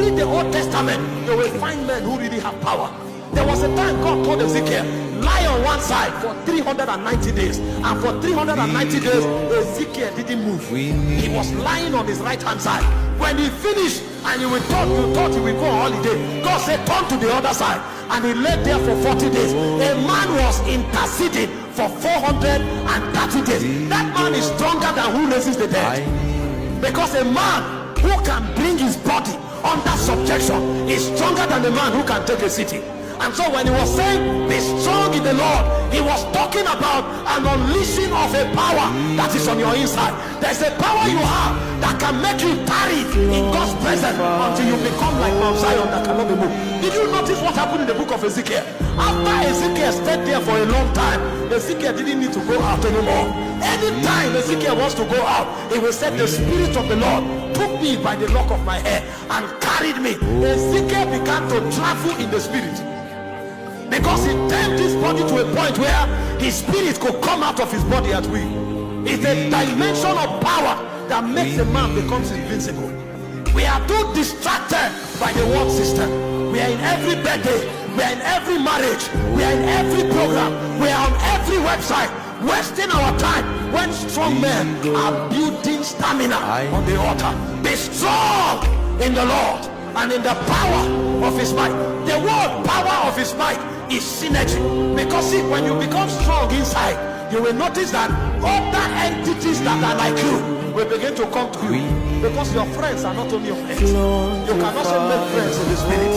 read the Old Testament, you will find men who really have power. There was a time God told Ezekiel, lie on one side for 390 days. And for 390 days, Ezekiel didn't move. He was lying on his right hand side. When he finished, and you thought he will go on holiday, God said, turn to the other side. And he lay there for 40 days. A man was interceding for 430 days. That man is stronger than who raises the dead. Because a man who can bring his body under subjection is stronger than the man who can take a city. And so when he was saying be strong in the Lord, he was talking about an unleashing of a power that is on your inside. There's a power you have that can make you tarry in God's presence until you become like Mount Zion that cannot be moved. Did you notice what happened in the book of Ezekiel? After Ezekiel stayed there for a long time, Ezekiel didn't need to go out anymore. Anytime Ezekiel wants to go out, he will say, the Spirit of the Lord took me by the lock of my hair and carried me. Ezekiel began to travel in the Spirit, because he tamed his body to a point where his spirit could come out of his body at will. It's a dimension of power that makes a man becomes invincible. We are too distracted by the world system. We are in every birthday, we are in every marriage, we are in every program, we are on every website, wasting our time when strong men are building stamina on the altar. Be strong in the Lord and in the power of his might. The word power of his might is synergy. Because see, when you become strong inside, you will notice that other entities that are like you will begin to come to you. Because your friends are not only your friends. You can also make friends in the spirit.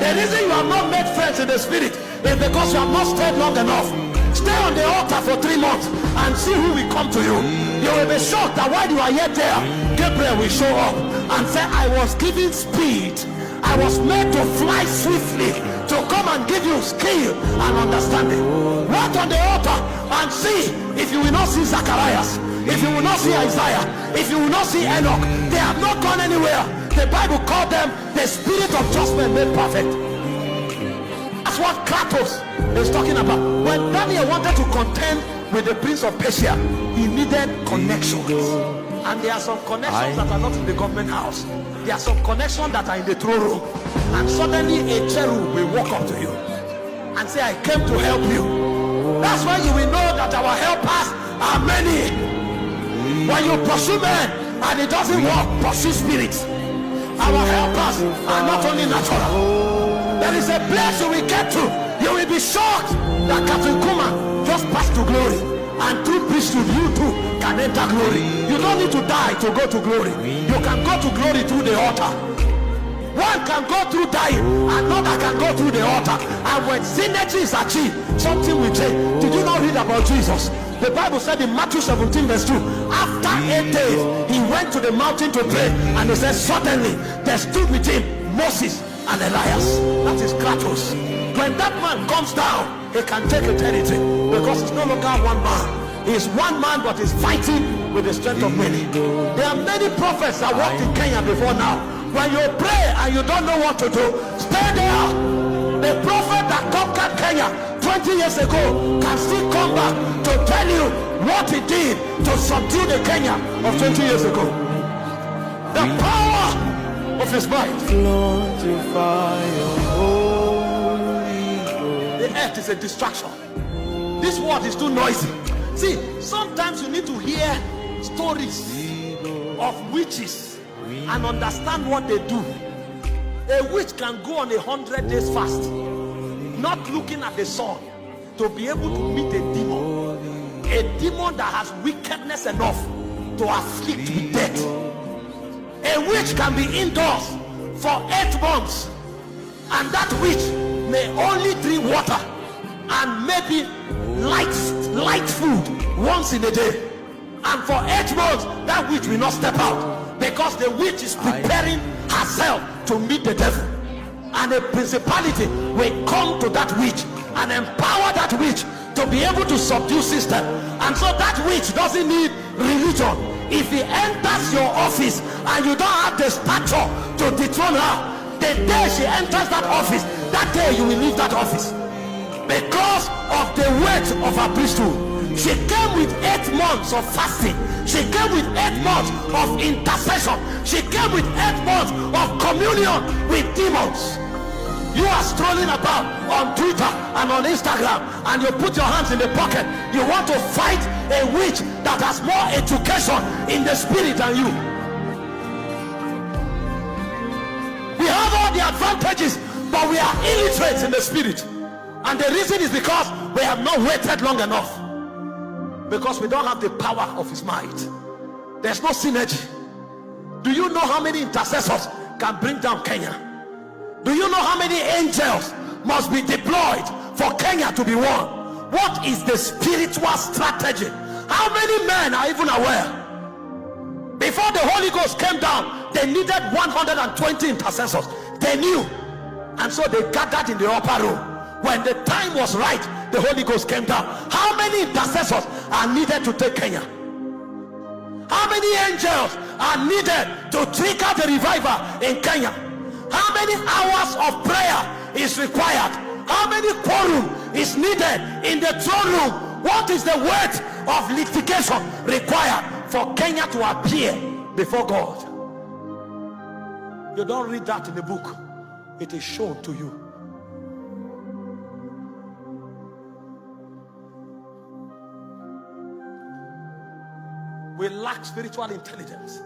The reason you have not made friends in the spirit is because you have not stayed long enough. Stay on the altar for 3 months and see who will come to you. You will be shocked that while you are yet there, Gabriel will show up and say, I was given speed. I was made to fly swiftly, to come and give you skill and understanding. Walk on the altar and see if you will not see Zacharias, if you will not see Isaiah, if you will not see Enoch. They have not gone anywhere. The Bible called them the spirit of judgment made perfect. That's what Kratos is talking about. When Daniel wanted to contend with the prince of Persia, he needed connections. And there are some connections that are not in the government house. There are some connections that are in the throne room. And suddenly a cherub will walk up to you and say, I came to help you. That's when you will know that our helpers are many. When you pursue men and it doesn't work, pursue spirits. Our helpers are not only natural. There is a place you will get to. You will be shocked that Captain Kuma just passed to glory. And through priesthood, you too can enter glory. You don't need to die to go to glory. You can go to glory through the altar. One can go through dying, another can go through the altar. And when synergy is achieved, something will change. Did you not read about Jesus? The Bible said in Matthew 17 verse 2, after 8 days, he went to the mountain to pray. And he said, suddenly there stood with him Moses and Elias. That is Kratos. When that man comes down, he can take a territory, because it's no longer one man. He is one man, but he's fighting with the strength of many. There are many prophets that walked in Kenya before now. When you pray and you don't know what to do, stay there. The prophet that conquered Kenya 20 years ago can still come back to tell you what he did to subdue the Kenya of 20 years ago. The power of his might. The earth is a distraction. This world is too noisy. See, sometimes you need to hear stories of witches and understand what they do. A witch can go on 100 days fast, not looking at the sun, to be able to meet a demon that has wickedness enough to afflict with death. A witch can be indoors for 8 months, and that witch may only drink water and maybe light food once in a day. And for 8 months, that witch will not step out, because the witch is preparing herself to meet the devil. And a principality will come to that witch and empower that witch to be able to subdue system. And so that witch doesn't need religion. If he enters your office and you don't have the stature to dethrone her, the day she enters that office, that day you will leave that office, because of the weight of her priesthood. She came with 8 months of fasting. She came with 8 months of intercession. She came with 8 months of communion with demons. You are strolling about on Twitter and on Instagram, and you put your hands in the pocket. You want to fight a witch that has more education in the spirit than you. We have all the advantages, but we are illiterate in the spirit. And the reason is because we have not waited long enough. Because we don't have the power of his might. There's no synergy. Do you know how many intercessors can bring down Kenya? Do you know how many angels must be deployed for Kenya to be won? What is the spiritual strategy? How many men are even aware? Before the Holy Ghost came down, they needed 120 intercessors. They knew. And so they gathered in the upper room. When the time was right, the Holy Ghost came down. How many intercessors are needed to take Kenya? How many angels are needed to trigger the revival in Kenya? How many hours of prayer is required? How many quorum is needed in the throne room? What is the weight of litigation required for Kenya to appear before God? You don't read that in the book. It is shown to you. We lack spiritual intelligence.